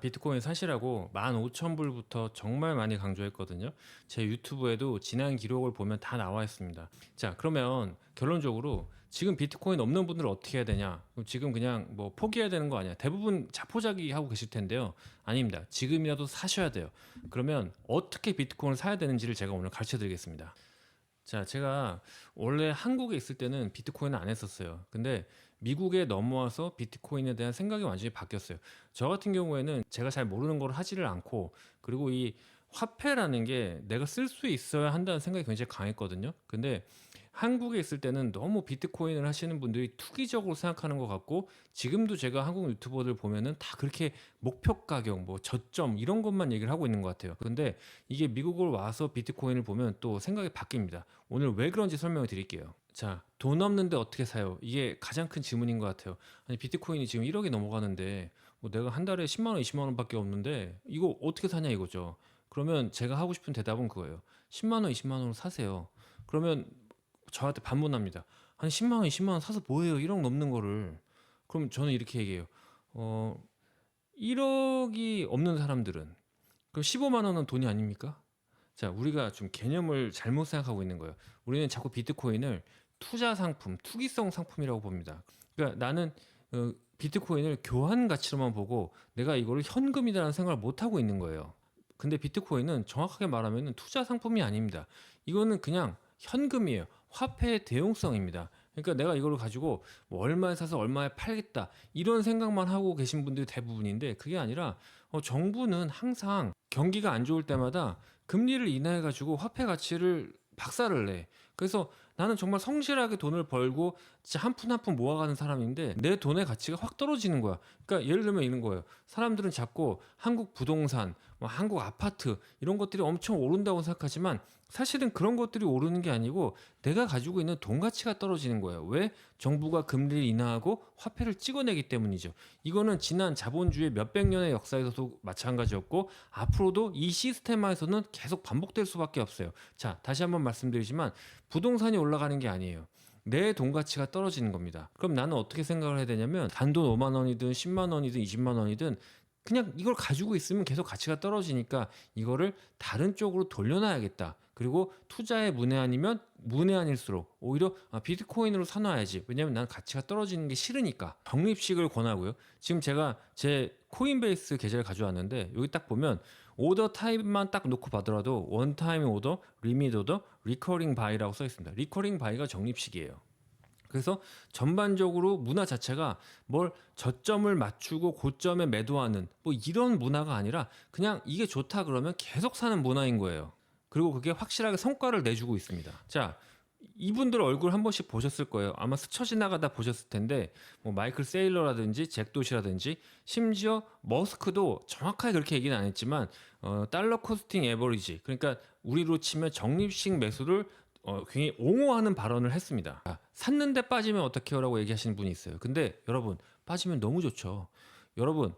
비트코인 사시라고 15,000불부터 정말 많이 강조했거든요. 제 유튜브에도 지난 기록을 보면 다 나와 있습니다. 자, 그러면 결론적으로 지금 비트코인 없는 분들은 어떻게 해야 되냐? 그럼 지금 그냥 뭐 포기해야 되는 거 아니야? 대부분 자포자기 하고 계실 텐데요. 아닙니다. 지금이라도 사셔야 돼요. 그러면 어떻게 비트코인을 사야 되는지를 제가 오늘 가르쳐 드리겠습니다. 자, 제가 원래 한국에 있을 때는 비트코인을 안 했었어요. 근데 미국에 넘어와서 비트코인에 대한 생각이 완전히 바뀌었어요. 저 같은 경우에는 제가 잘 모르는 걸 하지를 않고, 그리고 이 화폐라는 게 내가 쓸 수 있어야 한다는 생각이 굉장히 강했거든요. 근데 한국에 있을 때는 너무 비트코인을 하시는 분들이 투기적으로 생각하는 것 같고, 지금도 제가 한국 유튜버들 보면은 다 그렇게 목표 가격, 뭐 저점 이런 것만 얘기를 하고 있는 것 같아요. 근데 이게 미국을 와서 비트코인을 보면 또 생각이 바뀝니다. 오늘 왜 그런지 설명을 드릴게요. 자, 돈 없는데 어떻게 사요? 이게 가장 큰 질문인 것 같아요. 아니, 비트코인이 지금 1억이 넘어가는데 뭐 내가 한 달에 10만 원, 20만 원밖에 없는데 이거 어떻게 사냐 이거죠. 그러면 제가 하고 싶은 대답은 그거예요. 10만 원, 20만 원으로 사세요. 그러면 저한테 반문합니다. 한 10만 원, 20만 원 사서 뭐해요? 1억 넘는 거를. 그럼 저는 이렇게 얘기해요. 어, 1억이 없는 사람들은 그럼 15만 원은 돈이 아닙니까? 자, 우리가 좀 개념을 잘못 생각하고 있는 거예요. 우리는 자꾸 비트코인을 투자 상품, 투기성 상품이라고 봅니다. 그러니까 나는 비트코인을 교환 가치로만 보고 내가 이거를 현금이라는 생각을 못 하고 있는 거예요. 근데 비트코인은 정확하게 말하면 투자 상품이 아닙니다. 이거는 그냥 현금이에요. 화폐의 대용성입니다. 그러니까 내가 이거를 가지고 뭐 얼마에 사서 얼마에 팔겠다 이런 생각만 하고 계신 분들이 대부분인데, 그게 아니라 정부는 항상 경기가 안 좋을 때마다 금리를 인하해 가지고 화폐 가치를 박살을 내. 그래서 나는 정말 성실하게 돈을 벌고 진짜 한 푼 한 푼 모아가는 사람인데 내 돈의 가치가 확 떨어지는 거야. 그러니까 예를 들면 이런 거예요. 사람들은 자꾸 한국 부동산, 뭐 한국 아파트 이런 것들이 엄청 오른다고 생각하지만 사실은 그런 것들이 오르는 게 아니고 내가 가지고 있는 돈 가치가 떨어지는 거예요. 왜? 정부가 금리를 인하하고 화폐를 찍어내기 때문이죠. 이거는 지난 자본주의 몇백 년의 역사에서도 마찬가지였고 앞으로도 이 시스템화에서는 계속 반복될 수밖에 없어요. 자, 다시 한번 말씀드리지만 부동산이 올라가는 게 아니에요. 내 돈 가치가 떨어지는 겁니다. 그럼 나는 어떻게 생각을 해야 되냐면 단돈 5만 원이든 10만 원이든 20만 원이든 그냥 이걸 가지고 있으면 계속 가치가 떨어지니까 이거를 다른 쪽으로 돌려놔야겠다. 그리고 투자의 문외한이면 문외한일수록 오히려 비트코인으로 사놔야지. 왜냐면 난 가치가 떨어지는 게 싫으니까. 적립식을 권하고요. 지금 제가 제 코인베이스 계좌를 가져왔는데 여기 딱 보면 오더 타입만 딱 놓고 봐더라도 원타임 오더, 리밋 오더, 리커링 바이라고 써 있습니다. 리커링 바이가 적립식이에요. 그래서 전반적으로 문화 자체가 뭘 저점을 맞추고 고점에 매도하는 뭐 이런 문화가 아니라 그냥 이게 좋다 그러면 계속 사는 문화인 거예요. 그리고 그게 확실하게 성과를 내주고 있습니다. 자, 이분들 얼굴 한 번씩 보셨을 거예요. 아마 스쳐 지나가다 보셨을 텐데 뭐 마이클 세일러라든지 잭 도시라든지 심지어 머스크도 정확하게 그렇게 얘기는 안 했지만 달러 코스팅 에버리지, 그러니까 우리로 치면 적립식 매수를 굉장히 옹호하는 발언을 했습니다. 샀는데 빠지면 어떡해요라고 얘기하시는 분이 있어요. 근데 여러분, 빠지면 너무 좋죠. 여러분,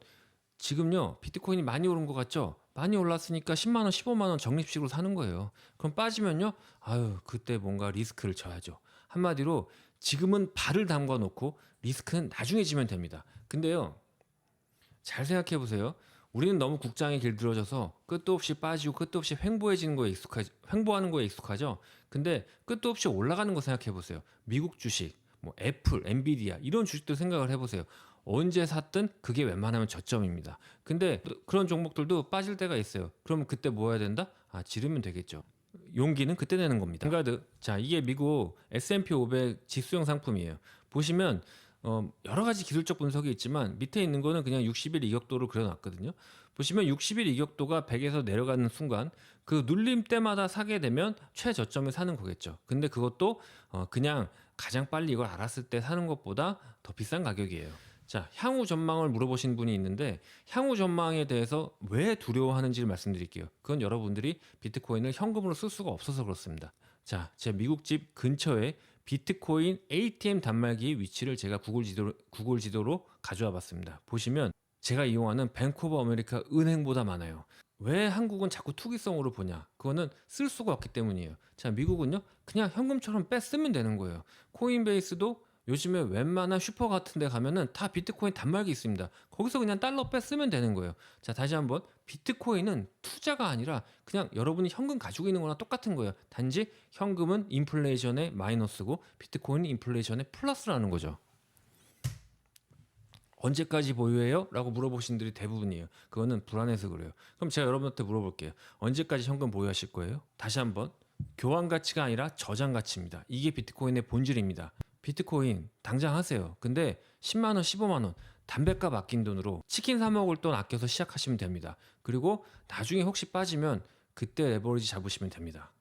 지금요 비트코인이 많이 오른 것 같죠? 많이 올랐으니까 10만 원, 15만 원 적립식으로 사는 거예요. 그럼 빠지면요, 아유 그때 뭔가 리스크를 져야죠. 한마디로 지금은 발을 담가 놓고 리스크는 나중에 지면 됩니다. 근데요, 잘 생각해 보세요. 우리는 너무 국장에 길들여져서 끝도 없이 빠지고 끝도 없이 횡보해지는 거에 횡보하는 거에 익숙하죠. 근데 끝도 없이 올라가는 거 생각해 보세요. 미국 주식, 뭐 애플, 엔비디아 이런 주식들 생각을 해보세요. 언제 샀든 그게 웬만하면 저점입니다. 근데 그런 종목들도 빠질 때가 있어요. 그러면 그때 뭐 해야 된다? 지르면 되겠죠. 용기는 그때 내는 겁니다. vanguard. 자, 이게 미국 S&P 500 지수형 상품이에요. 보시면 여러 가지 기술적 분석이 있지만 밑에 있는 거는 그냥 60일 이격도를 그려놨거든요. 보시면 60일 이격도가 100에서 내려가는 순간 그 눌림 때마다 사게 되면 최저점에 사는 거겠죠. 근데 그것도 그냥 가장 빨리 이걸 알았을 때 사는 것보다 더 비싼 가격이에요. 자, 향후 전망을 물어보신 분이 있는데 향후 전망에 대해서 왜 두려워하는지를 말씀드릴게요. 그건 여러분들이 비트코인을 현금으로 쓸 수가 없어서 그렇습니다. 자, 제 미국 집 근처에 비트코인 ATM 단말기의 위치를 제가 구글 지도로 가져와 봤습니다. 보시면 제가 이용하는 뱅크 오브 아메리카 은행보다 많아요. 왜 한국은 자꾸 투기성으로 보냐? 그거는 쓸 수가 없기 때문이에요. 자, 미국은요, 그냥 현금처럼 쓰면 되는 거예요. 코인베이스도 요즘에 웬만한 슈퍼 같은 데 가면은 다 비트코인 단말기 있습니다. 거기서 그냥 달러 빼 쓰면 되는 거예요. 자, 다시 한번 비트코인은 투자가 아니라 그냥 여러분이 현금 가지고 있는 거나 똑같은 거예요. 단지 현금은 인플레이션의 마이너스고 비트코인은 인플레이션의 플러스라는 거죠. 언제까지 보유해요? 라고 물어보신 분들이 대부분이에요. 그거는 불안해서 그래요. 그럼 제가 여러분한테 물어볼게요. 언제까지 현금 보유하실 거예요? 다시 한번 교환 가치가 아니라 저장 가치입니다. 이게 비트코인의 본질입니다. 비트코인 당장 하세요. 근데 10만 원, 15만 원 담배값 아낀 돈으로 치킨 사 먹을 돈 아껴서 시작하시면 됩니다. 그리고 나중에 혹시 빠지면 그때 레버리지 잡으시면 됩니다.